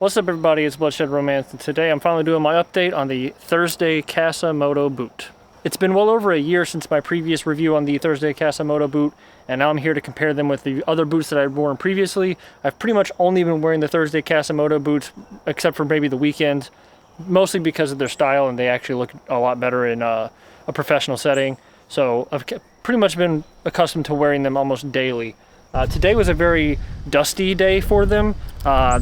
What's up everybody, it's Bloodshed Romance, and today I'm finally doing my update on the Thursday Casa Moto boot. It's been well over a year since my previous review on the Thursday Casa Moto boot, and now I'm here to compare them with the other boots that I've worn previously. I've pretty much only been wearing the Thursday Casa Moto boots, except for maybe the weekends, mostly because of their style, and they actually look a lot better in a professional setting. So I've pretty much been accustomed to wearing them almost daily. Today was a very dusty day for them.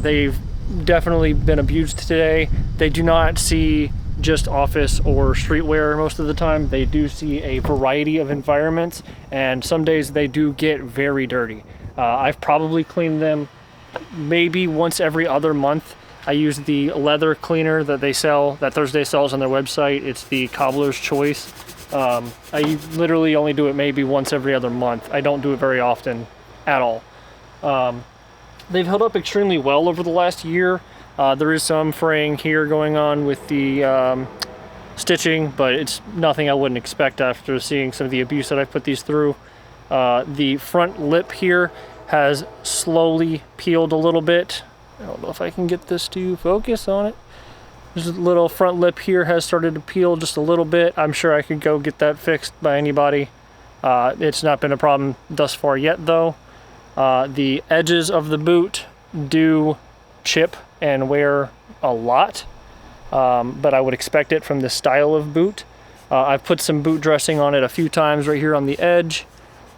They've definitely been abused today. They do not see just office or streetwear most of the time. They do see a variety of environments, and some days they do get very dirty. I've probably cleaned them maybe once every other month. I use the leather cleaner that they sell, that Thursday sells on their website. It's the Cobbler's Choice. I literally only do it maybe once every other month. I don't do it very often at all. They've held up extremely well over the last year. There is some fraying here going on with the stitching, but it's nothing I wouldn't expect after seeing some of the abuse that I've put these through. The front lip here has slowly peeled a little bit. I don't know if I can get this to focus on it. There's a little front lip here has started to peel just a little bit. I'm sure I could go get that fixed by anybody. It's not been a problem thus far yet though. The edges of the boot do chip and wear a lot, but I would expect it from the style of boot. I've put some boot dressing on it a few times right here on the edge,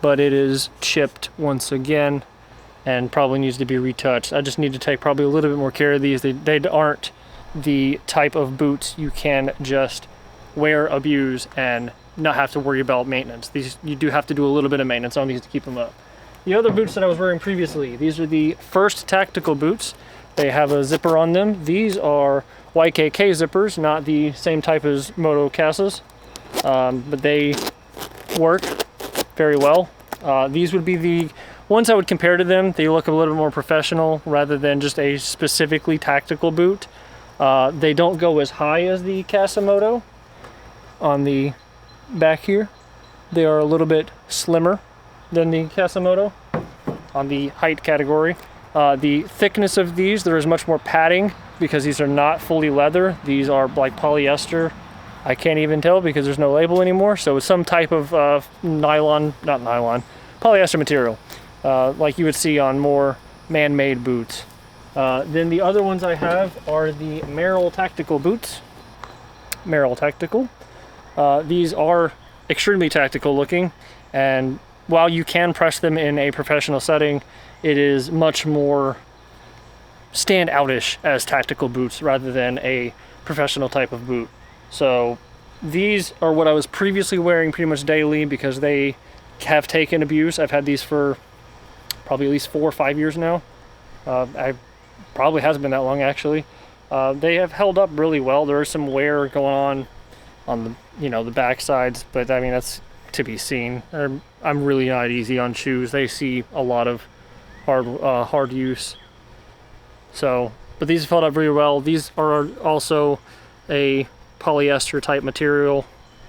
but it is chipped once again and probably needs to be retouched. I just need to take probably a little bit more care of these. They aren't the type of boots you can just wear, abuse, and not have to worry about maintenance. These, you do have to do a little bit of maintenance on these to keep them up. The other boots that I was wearing previously, these are the First tactical boots. They have a zipper on them. These are YKK zippers, not the same type as Moto Casas, but they work very well. These would be the ones I would compare to them. They look a little bit more professional rather than just a specifically tactical boot. They don't go as high as the Casa Moto on the back here. They are a little bit slimmer than the Casa Moto on the height category. The thickness of these, there is much more padding because these are not fully leather. These are like polyester. I can't even tell because there's no label anymore. So it's some type of polyester material, like you would see on more man-made boots. Then the other ones I have are the Merrell tactical boots. Merrell tactical. These are extremely tactical looking, and while you can press them in a professional setting, it is much more stand-out-ish as tactical boots rather than a professional type of boot. So these are what I was previously wearing pretty much daily because they have taken abuse. I've had these for probably at least 4 or 5 years now. I probably hasn't been that long actually. They have held up really well. There is some wear going on the the back sides, but I mean that's to be seen. I'm really not easy on shoes. They see a lot of hard use. So, but these have held up really well. These are also a polyester type material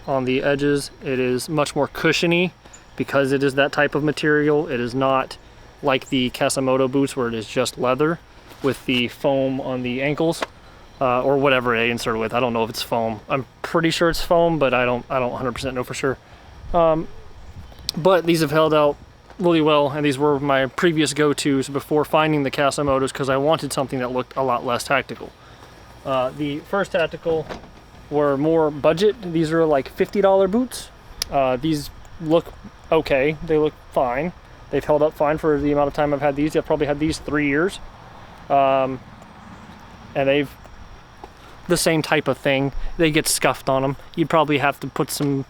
on the edges. It is much more cushiony because it is that type of material. It is not like the Casa Moto boots where it is just leather with the foam on the ankles. Or whatever they insert with. I don't know if it's foam. I'm pretty sure it's foam, but I don't 100% know for sure. But these have held out really well, and these were my previous go-tos before finding the Casa Motos because I wanted something that looked a lot less tactical. The First tactical were more budget. These are like $50 boots. These look okay. They look fine. They've held up fine for the amount of time I've had these. I've probably had these 3 years. And they've the same type of thing. They get scuffed on them. You'd probably have to put some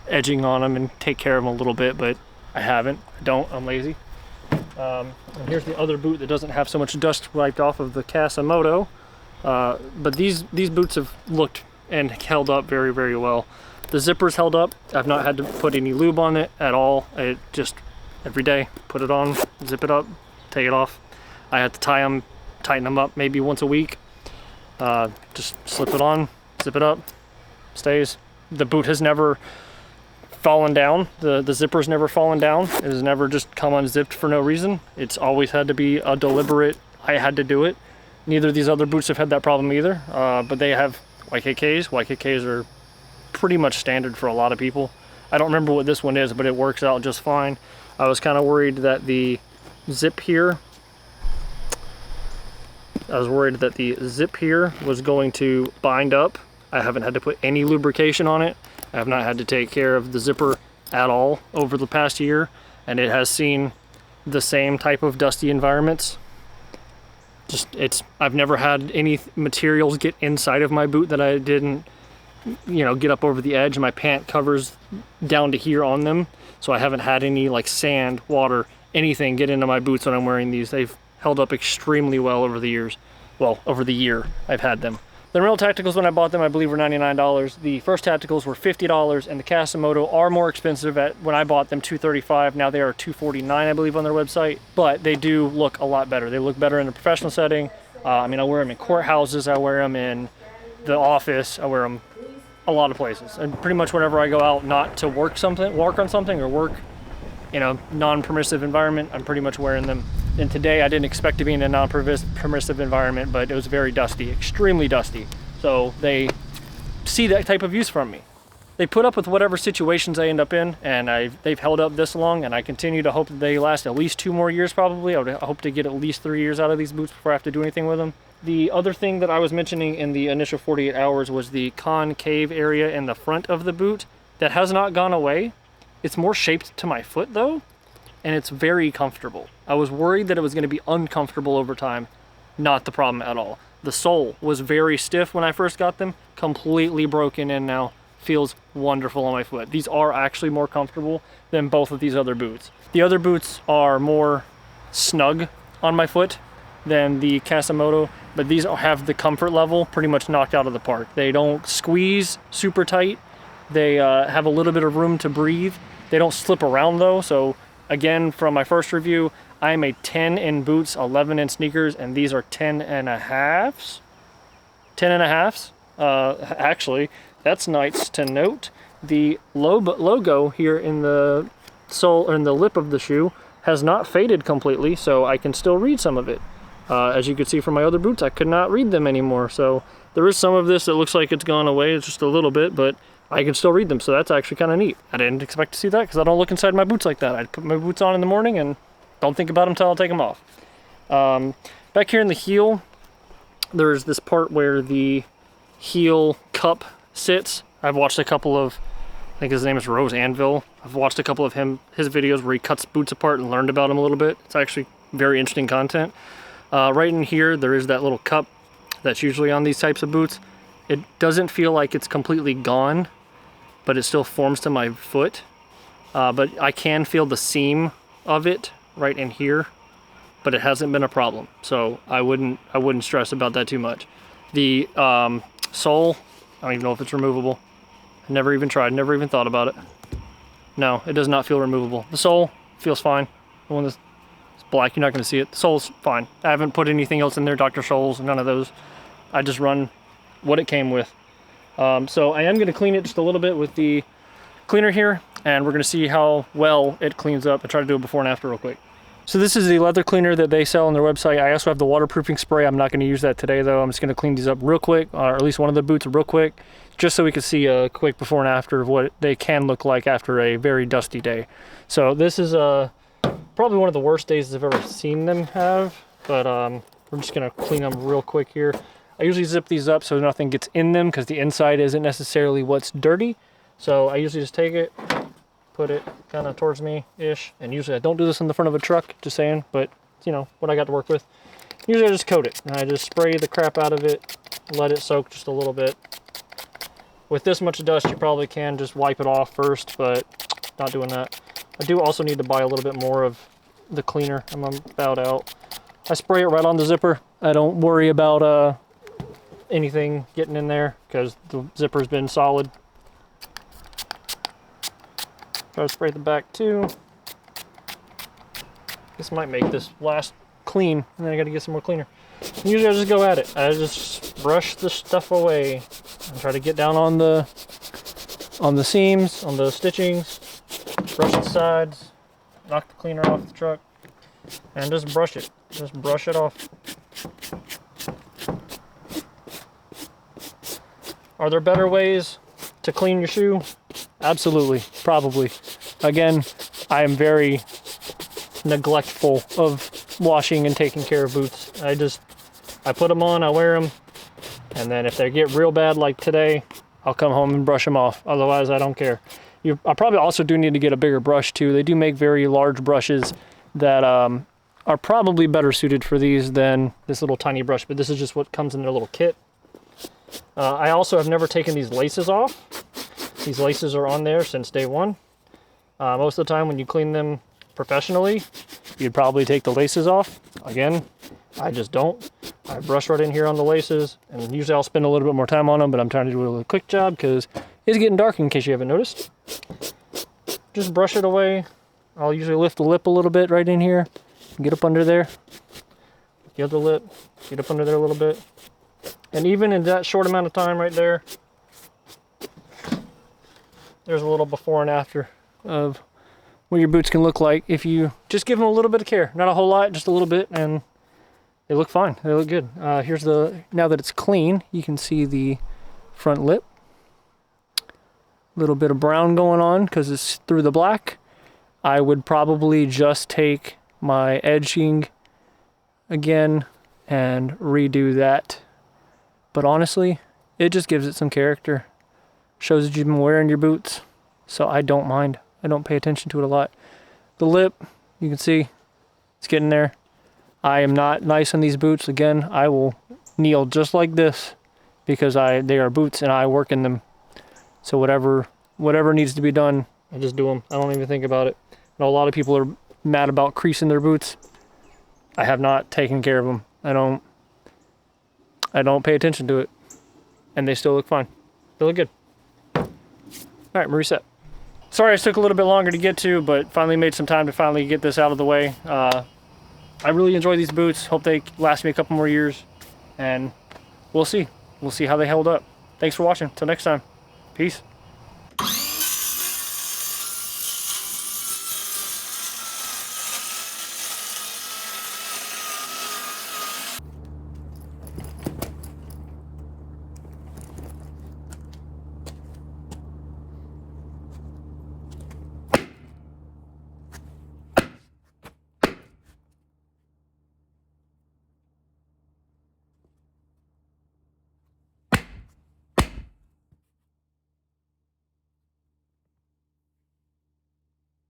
edging on them and take care of them a little bit, but I haven't. I don't. I'm lazy. And here's the other boot that doesn't have so much dust wiped off of the Casa Moto. But these boots have looked and held up very, very well. The zipper's held up. I've not had to put any lube on it at all. It just every day, put it on, zip it up, take it off. I had to tighten them up maybe once a week. Just slip it on, zip it up, stays. The boot has never fallen down. The zipper's never fallen down. It has never just come unzipped for no reason. It's always had to be a deliberate, I had to do it. Neither of these other boots have had that problem either, but they have YKKs. YKKs are pretty much standard for a lot of people. I don't remember what this one is, but it works out just fine. I was kind of worried that the zip here, was going to bind up. I haven't had to put any lubrication on it. I have not had to take care of the zipper at all over the past year, and it has seen the same type of dusty environments. I've never had any materials get inside of my boot that I didn't, you know, get up over the edge. My pant covers down to here on them, so I haven't had any like sand, water, anything get into my boots when I'm wearing these. They've held up extremely well over the years. Well, over the year I've had them. The Real Tacticals, when I bought them, I believe were $99. The first Tacticals were $50, and the Casa Moto are more expensive. When I bought them, $235. Now they are $249, I believe, on their website. But they do look a lot better. They look better in a professional setting. I mean, I wear them in courthouses. I wear them in the office. I wear them a lot of places. And pretty much whenever I go out not to work on something, or work in a non-permissive environment, I'm pretty much wearing them. And today I didn't expect to be in a non-permissive environment, but it was very dusty, extremely dusty. So they see that type of use from me. They put up with whatever situations I end up in, and they've held up this long, and I continue to hope that they last at least 2 more years probably. I hope to get at least 3 years out of these boots before I have to do anything with them. The other thing that I was mentioning in the initial 48 hours was the concave area in the front of the boot. That has not gone away. It's more shaped to my foot though, and it's very comfortable. I was worried that it was going to be uncomfortable over time. Not the problem at all. The sole was very stiff when I first got them, completely broken in now. Feels wonderful on my foot. These are actually more comfortable than both of these other boots. The other boots are more snug on my foot than the Casa Moto, but these have the comfort level pretty much knocked out of the park. They don't squeeze super tight. They have a little bit of room to breathe. They don't slip around though, so again, from my first review, I'm a 10 in boots, 11 in sneakers, and these are 10 and a halves. 10 and a halves. Actually, that's nice to note. The logo here in the sole, or in the lip of the shoe, has not faded completely, so I can still read some of it. As you can see from my other boots, I could not read them anymore, so there is some of this that looks like it's gone away. It's just a little bit, but I can still read them, so that's actually kind of neat. I didn't expect to see that because I don't look inside my boots like that. I put my boots on in the morning and don't think about them until I take them off. Back here in the heel, there's this part where the heel cup sits. I've watched a couple of, I think his name is Rose Anvil. I've watched a couple of his videos where he cuts boots apart and learned about them a little bit. It's actually very interesting content. Right in here, there is that little cup that's usually on these types of boots. It doesn't feel like it's completely gone, but it still forms to my foot. But I can feel the seam of it right in here, but it hasn't been a problem. So I wouldn't stress about that too much. The sole, I don't even know if it's removable. I never even tried, never even thought about it. No, it does not feel removable. The sole feels fine. The one that's black, you're not gonna see it. The sole's fine. I haven't put anything else in there, Dr. Scholl's, none of those. I just run what it came with. So I am gonna clean it just a little bit with the cleaner here, and we're gonna see how well it cleans up. I try to do it before and after real quick. So this is the leather cleaner that they sell on their website. I also have the waterproofing spray. I'm not gonna use that today though. I'm just gonna clean these up real quick, or at least one of the boots real quick, just so we can see a quick before and after of what they can look like after a very dusty day. So this is probably one of the worst days I've ever seen them have, but we're just gonna clean them real quick here. I usually zip these up so nothing gets in them because the inside isn't necessarily what's dirty. So I usually just take it, put it kind of towards me-ish, and usually I don't do this in the front of a truck, just saying, but you know, what I got to work with. Usually I just coat it, and I just spray the crap out of it, let it soak just a little bit. With this much dust, you probably can just wipe it off first, but not doing that. I do also need to buy a little bit more of the cleaner. I'm about out. I spray it right on the zipper. I don't worry about anything getting in there because the zipper's been solid. Try to spray the back too. This might make this last clean, and then I gotta get some more cleaner. Usually I just go at it. I just brush the stuff away and try to get down on the seams, on the stitchings, brush the sides, knock the cleaner off the truck, and just brush it. Just brush it off. Are there better ways to clean your shoe? Absolutely, probably. Again, I am very neglectful of washing and taking care of boots. I put them on, I wear them, and then if they get real bad like today, I'll come home and brush them off. Otherwise, I don't care. I probably also do need to get a bigger brush too. They do make very large brushes that are probably better suited for these than this little tiny brush, but this is just what comes in their little kit. I also have never taken these laces off. These laces are on there since day one. Most of the time when you clean them professionally, you'd probably take the laces off. Again, I just don't. I brush right in here on the laces, and usually I'll spend a little bit more time on them, but I'm trying to do a little quick job because it's getting dark in case you haven't noticed. Just brush it away. I'll usually lift the lip a little bit right in here, get up under there. The other lip, get up under there a little bit. And even in that short amount of time right there, there's a little before and after of what your boots can look like if you just give them a little bit of care. Not a whole lot, just a little bit, and they look fine. They look good. Now that it's clean, you can see the front lip. A little bit of brown going on because it's through the black. I would probably just take my edging again and redo that. But honestly, it just gives it some character. Shows that you've been wearing your boots. So I don't mind. I don't pay attention to it a lot. The lip, you can see, it's getting there. I am not nice on these boots. Again, I will kneel just like this because they are boots and I work in them. So whatever needs to be done, I just do them. I don't even think about it. I know a lot of people are mad about creasing their boots. I have not taken care of them. I don't pay attention to it. And they still look fine. They look good. All right, I'm reset. Sorry it took a little bit longer to get to, but finally made some time to finally get this out of the way. I really enjoy these boots. Hope they last me a couple more years. And we'll see. We'll see how they hold up. Thanks for watching. Till next time. Peace.